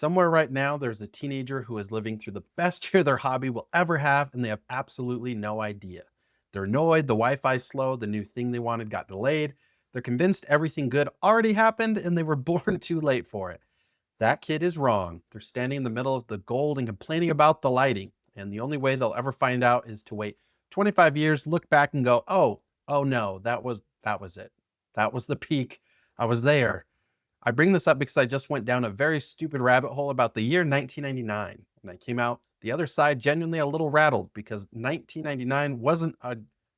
Somewhere right now, there's a teenager who is living through the best year their hobby will ever have, and they have absolutely no idea. They're annoyed, the Wi Fi's slow, the new thing they wanted got delayed. They're convinced everything good already happened, and they were born too late for it. That kid is wrong. They're standing in the middle of the gold and complaining about the lighting. And the only way they'll ever find out is to wait 25 years, look back and go, oh no, that was it. That was the peak. I was there. I bring this up because I just went down a very stupid rabbit hole about the year 1999. And I came out the other side genuinely a little rattled because 1999 wasn't a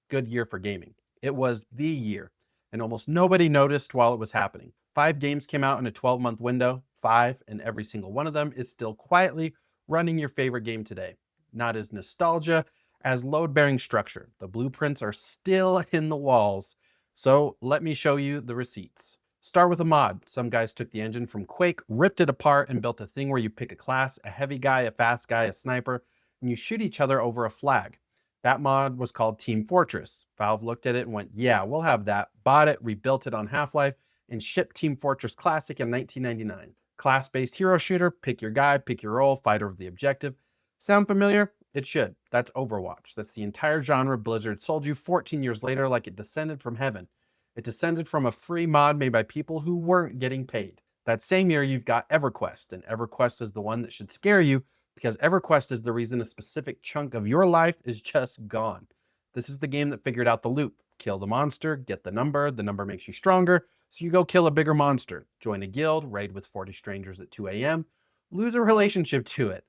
good year for gaming. It was the year, and almost nobody noticed while it was happening. 5 games came out in a 12-month window, 5, and every single one of them is still quietly running your favorite game today. Not as nostalgia as load-bearing structure. The blueprints are still in the walls. So let me show you the receipts. Start with a mod. Some guys took the engine from Quake, ripped it apart, and built a thing where you pick a class, a heavy guy, a fast guy, a sniper, and you shoot each other over a flag. That mod was called Team Fortress. Valve looked at it and went, yeah, we'll have that. Bought it, rebuilt it on Half-Life, and shipped Team Fortress Classic in 1999. Class-based hero shooter, pick your guy, pick your role, fight over the objective. Sound familiar? It should. That's Overwatch. That's the entire genre Blizzard sold you 14 years later like it descended from heaven. It descended from a free mod made by people who weren't getting paid. That same year, you've got EverQuest, and EverQuest is the one that should scare you because EverQuest is the reason a specific chunk of your life is just gone. This is the game that figured out the loop. Kill the monster, get the number makes you stronger, so you go kill a bigger monster, join a guild, raid with 40 strangers at 2 a.m., lose a relationship to it.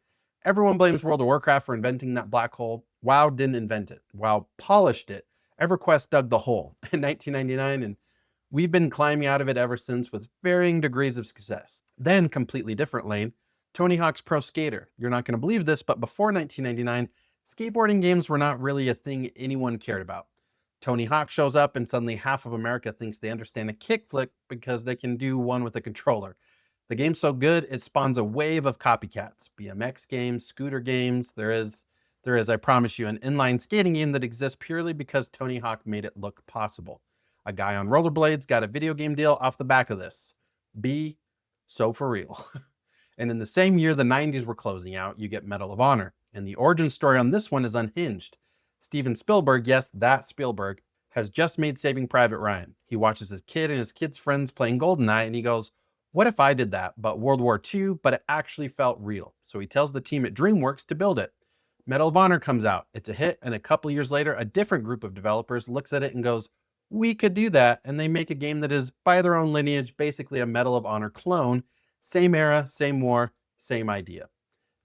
Everyone blames World of Warcraft for inventing that black hole. WoW didn't invent it. WoW polished it. EverQuest dug the hole in 1999, and we've been climbing out of it ever since with varying degrees of success. Then, completely different lane, Tony Hawk's Pro Skater. You're not going to believe this, but before 1999, skateboarding games were not really a thing anyone cared about. Tony Hawk shows up and suddenly half of America thinks they understand a kickflip because they can do one with a controller. The game's so good, it spawns a wave of copycats. BMX games, scooter games, there is, I promise you, an inline skating game that exists purely because Tony Hawk made it look possible. A guy on rollerblades got a video game deal off the back of this. Be so for real. And in the same year the 90s were closing out, you get Medal of Honor. And the origin story on this one is unhinged. Steven Spielberg, yes, that Spielberg, has just made Saving Private Ryan. He watches his kid and his kid's friends playing GoldenEye and he goes, what if I did that, but World War II, but it actually felt real? So he tells the team at DreamWorks to build it. Medal of Honor comes out. It's a hit, and a couple years later, a different group of developers looks at it and goes, we could do that, and they make a game that is, by their own lineage, basically a Medal of Honor clone. Same era, same war, same idea.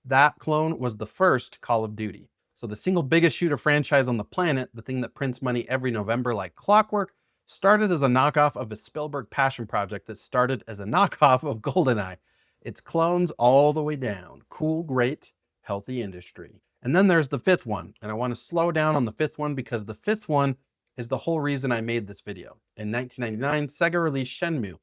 That clone was the first Call of Duty. So the single biggest shooter franchise on the planet, the thing that prints money every November like clockwork, started as a knockoff of a Spielberg passion project that started as a knockoff of GoldenEye. It's clones all the way down. Cool, great, healthy industry. And then there's the fifth one, and I want to slow down on the fifth one because the fifth one is the whole reason I made this video. In 1999, Sega released Shenmue,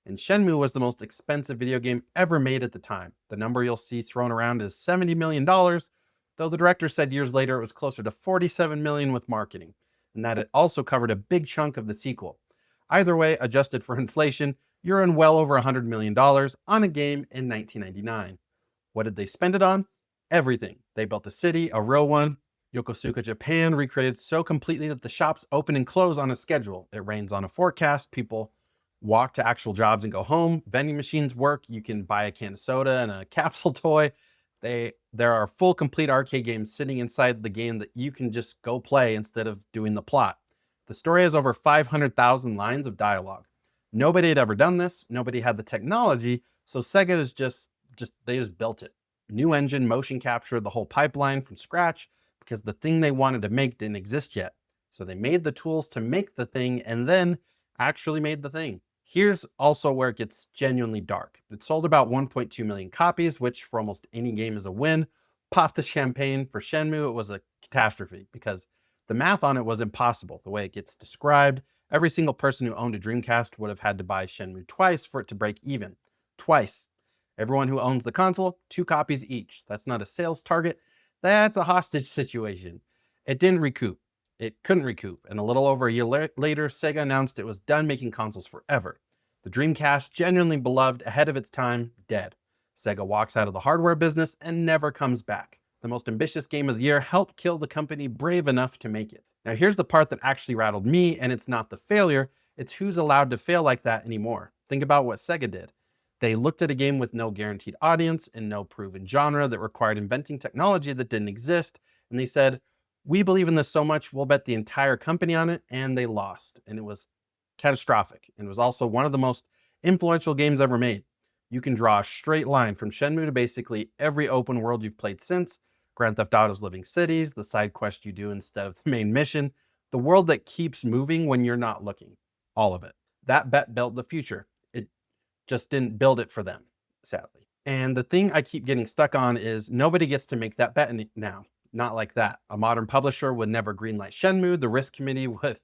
and Shenmue was the most expensive video game ever made at the time. The number you'll see thrown around is $70 million, though the director said years later it was closer to $47 million with marketing, and that it also covered a big chunk of the sequel. Either way, adjusted for inflation, you're in well over $100 million on a game in 1999. What did they spend it on? Everything. They built a city, a real one. Yokosuka, Japan, recreated so completely that the shops open and close on a schedule. It rains on a forecast. People walk to actual jobs and go home. Vending machines work. You can buy a can of soda and a capsule toy. There are full complete arcade games sitting inside the game that you can just go play instead of doing the plot. The story has over 500,000 lines of dialogue. Nobody had ever done this. Nobody had the technology. So Sega is they just built it. New engine, motion capture, the whole pipeline from scratch because the thing they wanted to make didn't exist yet. So they made the tools to make the thing and then actually made the thing. Here's also where it gets genuinely dark. It sold about 1.2 million copies, which for almost any game is a win. Pop the champagne. For Shenmue, it was a catastrophe because the math on it was impossible. The way it gets described, every single person who owned a Dreamcast would have had to buy Shenmue twice for it to break even. Twice. Everyone who owns the console, 2 copies each. That's not a sales target. That's a hostage situation. It didn't recoup. It couldn't recoup. And a little over a year later, Sega announced it was done making consoles forever. The Dreamcast, genuinely beloved, ahead of its time, dead. Sega walks out of the hardware business and never comes back. The most ambitious game of the year helped kill the company brave enough to make it. Now here's the part that actually rattled me, and it's not the failure, it's who's allowed to fail like that anymore. Think about what Sega did. They looked at a game with no guaranteed audience and no proven genre that required inventing technology that didn't exist, and they said, we believe in this so much, we'll bet the entire company on it, and they lost. And it was catastrophic. And it was also one of the most influential games ever made. You can draw a straight line from Shenmue to basically every open world you've played since. Grand Theft Auto's Living Cities, the side quest you do instead of the main mission, the world that keeps moving when you're not looking. All of it. That bet built the future. It just didn't build it for them, sadly. And the thing I keep getting stuck on is nobody gets to make that bet now. Not like that. A modern publisher would never greenlight Shenmue. The risk committee would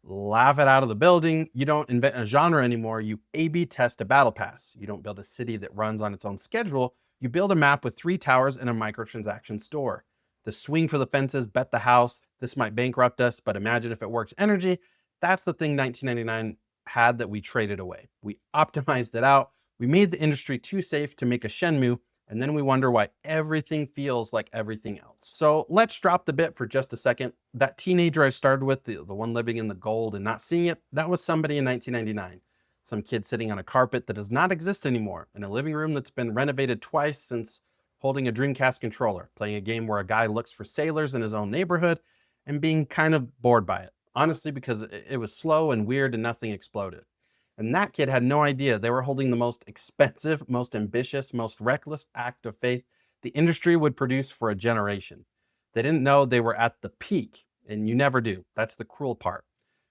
laugh it out of the building. You don't invent a genre anymore. You A/B test a battle pass. You don't build a city that runs on its own schedule. You build a map with 3 towers and a microtransaction store. The swing for the fences, bet the house. This might bankrupt us, but imagine if it works energy. That's the thing 1999 had that we traded away. We optimized it out. We made the industry too safe to make a Shenmue, and then we wonder why everything feels like everything else. So let's drop the bit for just a second. That teenager I started with, the one living in the gold and not seeing it, that was somebody in 1999. Some kid sitting on a carpet that does not exist anymore, in a living room that's been renovated twice since holding a Dreamcast controller, playing a game where a guy looks for sailors in his own neighborhood and being kind of bored by it. Honestly, because it was slow and weird and nothing exploded. And that kid had no idea they were holding the most expensive, most ambitious, most reckless act of faith the industry would produce for a generation. They didn't know they were at the peak, and you never do. That's the cruel part.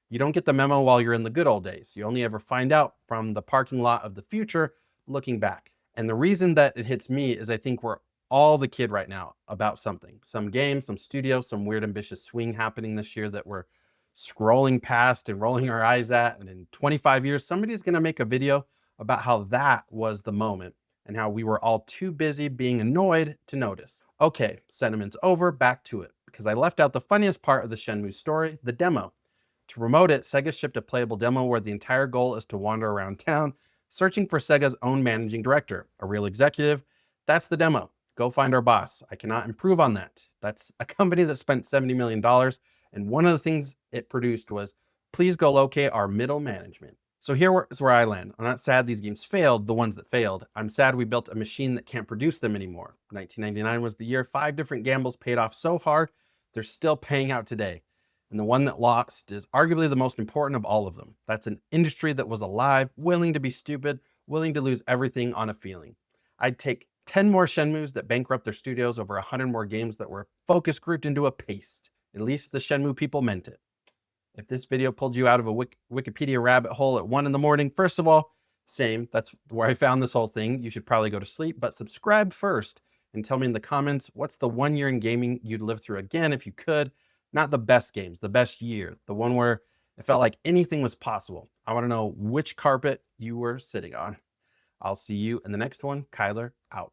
You don't get the memo while you're in the good old days. You only ever find out from the parking lot of the future looking back. And the reason that it hits me is I think we're all the kid right now about something. Some game, some studio, some weird ambitious swing happening this year that we're scrolling past and rolling our eyes at. And in 25 years, somebody's going to make a video about how that was the moment and how we were all too busy being annoyed to notice. Okay, sentiment's over, back to it. Because I left out the funniest part of the Shenmue story, the demo. To promote it, Sega shipped a playable demo where the entire goal is to wander around town, searching for Sega's own managing director, a real executive. That's the demo. Go find our boss. I cannot improve on that. That's a company that spent $70 million. And one of the things it produced was, please go locate our middle management. So here's where I land. I'm not sad these games failed, the ones that failed. I'm sad we built a machine that can't produce them anymore. 1999 was the year 5 different gambles paid off so hard, they're still paying out today. And the one that lost is arguably the most important of all of them. That's an industry that was alive, willing to be stupid, willing to lose everything on a feeling. I'd take 10 more Shenmues that bankrupt their studios over 100 more games that were focus grouped into a paste. At least the Shenmue people meant it. If this video pulled you out of a Wikipedia rabbit hole at 1 in the morning, first of all, same, that's where I found this whole thing. You should probably go to sleep, but subscribe first and tell me in the comments, what's the 1 year in gaming you'd live through again if you could? Not the best games, the best year, the one where it felt like anything was possible. I want to know which carpet you were sitting on. I'll see you in the next one. Cyler, out.